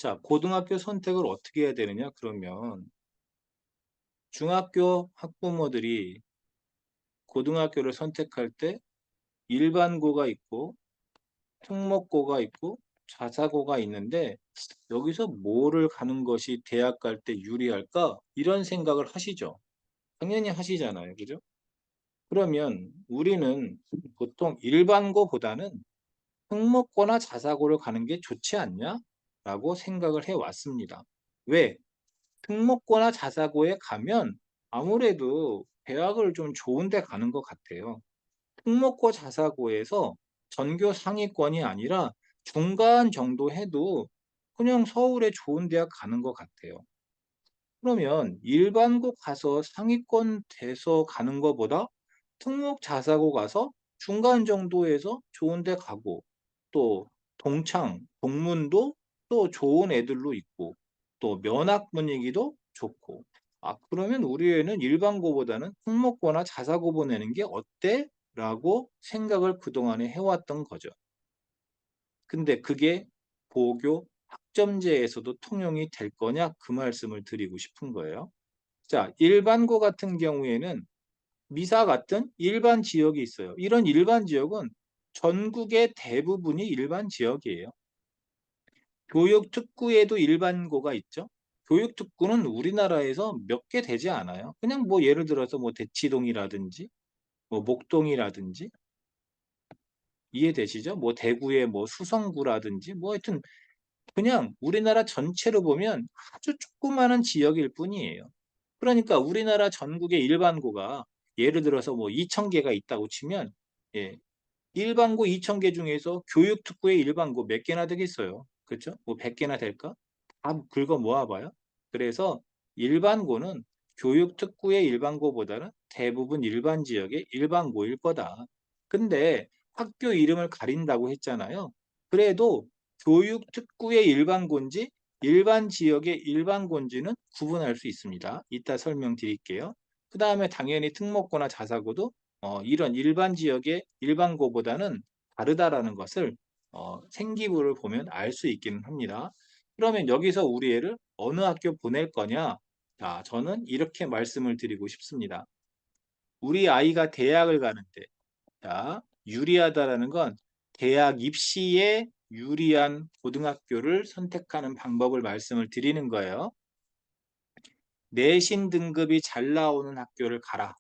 자, 고등학교 선택을 어떻게 해야 되느냐? 그러면 중학교 학부모들이 고등학교를 선택할 때 일반고가 있고 특목고가 있고 자사고가 있는데 여기서 뭐를 가는 것이 대학 갈 때 유리할까? 이런 생각을 하시죠. 당연히 하시잖아요. 그죠? 그러면 우리는 보통 일반고보다는 특목고나 자사고를 가는 게 좋지 않냐? 라고 생각을 해왔습니다. 왜? 특목고나 자사고에 가면 아무래도 대학을 좀 좋은 데 가는 것 같아요. 특목고 자사고에서 전교 상위권이 아니라 중간 정도 해도 그냥 서울에 좋은 대학 가는 것 같아요. 그러면 일반고 가서 상위권 돼서 가는 것보다 특목 자사고 가서 중간 정도에서 좋은 데 가고 또 동창, 동문도 또 좋은 애들로 있고 또 면학 분위기도 좋고 그러면 우리 애는 일반고보다는 특목고나 자사고 보내는 게 어때? 라고 생각을 그동안에 해왔던 거죠. 근데 그게 고교 학점제에서도 통용이 될 거냐? 그 말씀을 드리고 싶은 거예요. 자, 일반고 같은 경우에는 미사 같은 일반 지역이 있어요. 이런 일반 지역은 전국의 대부분이 일반 지역이에요. 교육특구에도 일반고가 있죠. 교육특구는 우리나라에서 몇 개 되지 않아요. 그냥 뭐 예를 들어서 뭐 대치동이라든지 뭐 목동이라든지 이해되시죠? 뭐 대구의 뭐 수성구라든지 뭐 하여튼 그냥 우리나라 전체로 보면 아주 조그마한 지역일 뿐이에요. 그러니까 우리나라 전국의 일반고가 예를 들어서 뭐 2,000개가 있다고 치면 예, 일반고 2,000개 중에서 교육특구의 일반고 몇 개나 되겠어요. 그렇죠? 뭐 100개나 될까? 다 긁어 모아봐요. 그래서 일반고는 교육특구의 일반고보다는 대부분 일반 지역의 일반고일 거다. 근데 학교 이름을 가린다고 했잖아요. 그래도 교육특구의 일반고인지 일반 지역의 일반고인지는 구분할 수 있습니다. 이따 설명드릴게요. 그 다음에 당연히 특목고나 자사고도 이런 일반 지역의 일반고보다는 다르다라는 것을 생기부를 보면 알 수 있기는 합니다. 그러면 여기서 우리 애를 어느 학교 보낼 거냐? 자, 저는 이렇게 말씀을 드리고 싶습니다. 우리 아이가 대학을 가는데, 자, 유리하다라는 건 대학 입시에 유리한 고등학교를 선택하는 방법을 말씀을 드리는 거예요. 내신 등급이 잘 나오는 학교를 가라.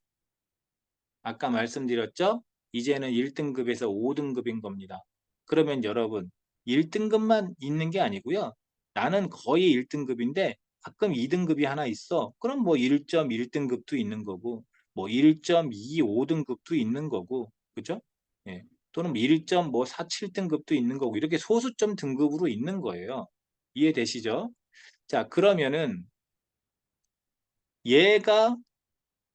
아까 말씀드렸죠? 이제는 1등급에서 5등급인 겁니다. 그러면 여러분 1등급만 있는 게 아니고요. 나는 거의 1등급인데 가끔 2등급이 하나 있어. 그럼 뭐 1.1등급도 있는 거고 뭐 1.25등급도 있는 거고 그죠? 예. 또는 1.47등급도 있는 거고 이렇게 소수점 등급으로 있는 거예요. 이해되시죠? 자, 그러면은 얘가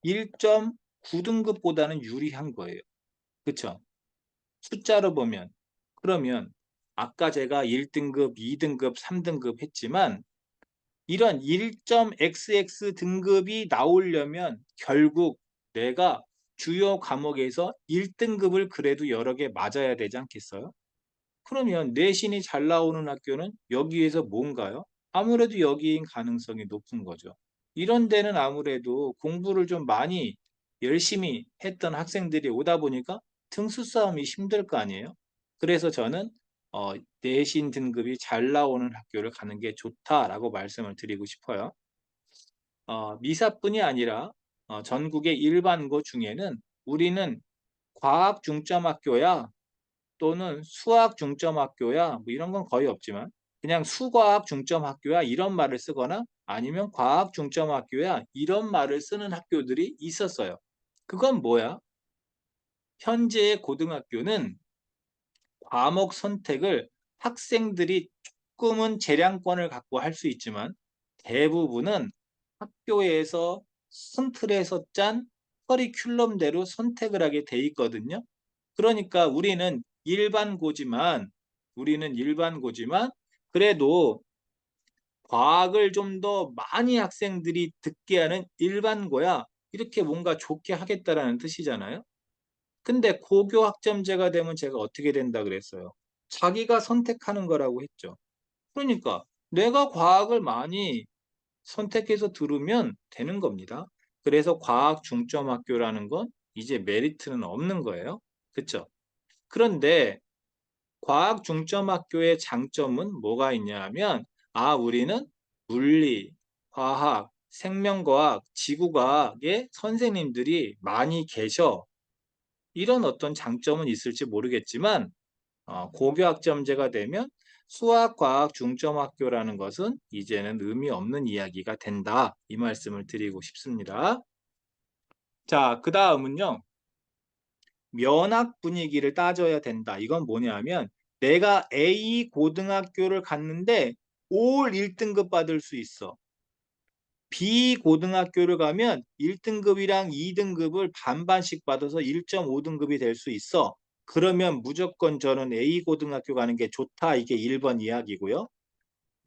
1.9등급보다는 유리한 거예요. 그쵸? 숫자로 보면. 그러면 아까 제가 1등급, 2등급, 3등급 했지만 이런 1.xx 등급이 나오려면 결국 내가 주요 과목에서 1등급을 그래도 여러 개 맞아야 되지 않겠어요? 그러면 내신이 잘 나오는 학교는 여기에서 뭔가요? 아무래도 여기인 가능성이 높은 거죠. 이런 데는 아무래도 공부를 좀 많이 열심히 했던 학생들이 오다 보니까 등수 싸움이 힘들 거 아니에요? 그래서 저는 내신 등급이 잘 나오는 학교를 가는 게 좋다라고 말씀을 드리고 싶어요. 미사뿐이 아니라 전국의 일반고 중에는 우리는 과학 중점 학교야 또는 수학 중점 학교야 뭐 이런 건 거의 없지만 그냥 수과학 중점 학교야 이런 말을 쓰거나 아니면 과학 중점 학교야 이런 말을 쓰는 학교들이 있었어요. 그건 뭐야? 현재의 고등학교는 과목 선택을 학생들이 조금은 재량권을 갖고 할 수 있지만 대부분은 학교에서 큰 틀에서 짠 커리큘럼대로 선택을 하게 돼 있거든요. 그러니까 우리는 일반고지만 그래도 과학을 좀 더 많이 학생들이 듣게 하는 일반고야 이렇게 뭔가 좋게 하겠다라는 뜻이잖아요. 근데 고교 학점제가 되면 제가 어떻게 된다 그랬어요? 자기가 선택하는 거라고 했죠. 그러니까 내가 과학을 많이 선택해서 들으면 되는 겁니다. 그래서 과학 중점 학교라는 건 이제 메리트는 없는 거예요. 그쵸? 그런데 과학 중점 학교의 장점은 뭐가 있냐 하면, 우리는 물리, 화학, 생명과학, 지구과학의 선생님들이 많이 계셔. 이런 어떤 장점은 있을지 모르겠지만, 고교학점제가 되면 수학, 과학 중점 학교라는 것은 이제는 의미 없는 이야기가 된다. 이 말씀을 드리고 싶습니다. 자, 그 다음은요. 면학 분위기를 따져야 된다. 이건 뭐냐면, 내가 A 고등학교를 갔는데 올 1등급 받을 수 있어. B 고등학교를 가면 1등급이랑 2등급을 반반씩 받아서 1.5등급이 될 수 있어. 그러면 무조건 저는 A 고등학교 가는 게 좋다. 이게 1번 이야기고요.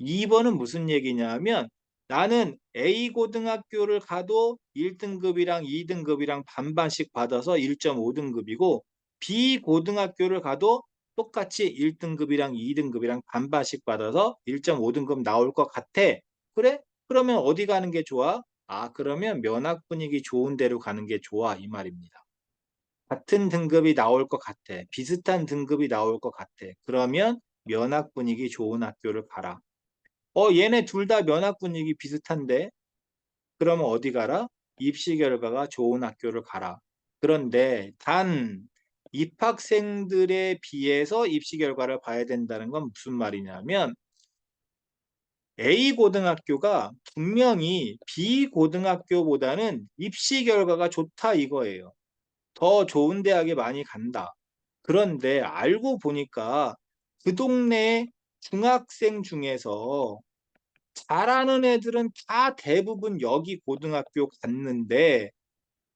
2번은 무슨 얘기냐 하면, 나는 A 고등학교를 가도 1등급이랑 2등급이랑 반반씩 받아서 1.5등급이고, B 고등학교를 가도 똑같이 1등급이랑 2등급이랑 반반씩 받아서 1.5등급 나올 것 같아. 그래? 그러면 어디 가는 게 좋아? 그러면 면학 분위기 좋은 데로 가는 게 좋아. 이 말입니다. 같은 등급이 나올 것 같아. 비슷한 등급이 나올 것 같아. 그러면 면학 분위기 좋은 학교를 가라. 얘네 둘 다 면학 분위기 비슷한데? 그러면 어디 가라? 입시 결과가 좋은 학교를 가라. 그런데 단 입학생들에 비해서 입시 결과를 봐야 된다는 건 무슨 말이냐면, A 고등학교가 분명히 B 고등학교보다는 입시 결과가 좋다 이거예요. 더 좋은 대학에 많이 간다. 그런데 알고 보니까 그 동네 중학생 중에서 잘하는 애들은 다 대부분 여기 고등학교 갔는데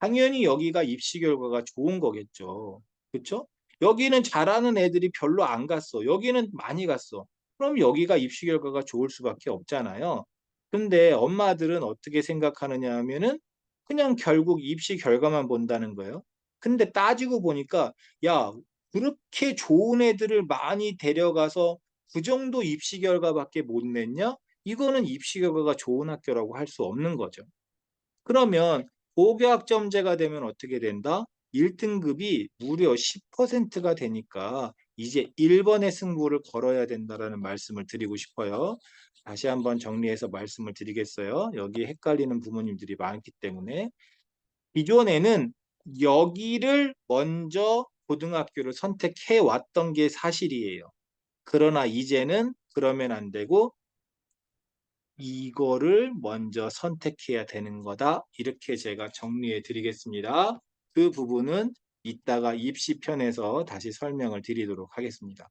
당연히 여기가 입시 결과가 좋은 거겠죠. 그렇죠? 여기는 잘하는 애들이 별로 안 갔어. 여기는 많이 갔어. 그럼 여기가 입시 결과가 좋을 수밖에 없잖아요. 근데 엄마들은 어떻게 생각하느냐 하면은 그냥 결국 입시 결과만 본다는 거예요. 근데 따지고 보니까, 야, 그렇게 좋은 애들을 많이 데려가서 그 정도 입시 결과밖에 못 냈냐? 이거는 입시 결과가 좋은 학교라고 할 수 없는 거죠. 그러면 고교학점제가 되면 어떻게 된다? 1등급이 무려 10%가 되니까 이제 1번의 승부를 걸어야 된다라는 말씀을 드리고 싶어요. 다시 한번 정리해서 말씀을 드리겠어요. 여기 헷갈리는 부모님들이 많기 때문에. 기존에는 여기를 먼저 고등학교를 선택해 왔던 게 사실이에요. 그러나 이제는 그러면 안 되고 이거를 먼저 선택해야 되는 거다. 이렇게 제가 정리해 드리겠습니다. 그 부분은 이따가 입시편에서 다시 설명을 드리도록 하겠습니다.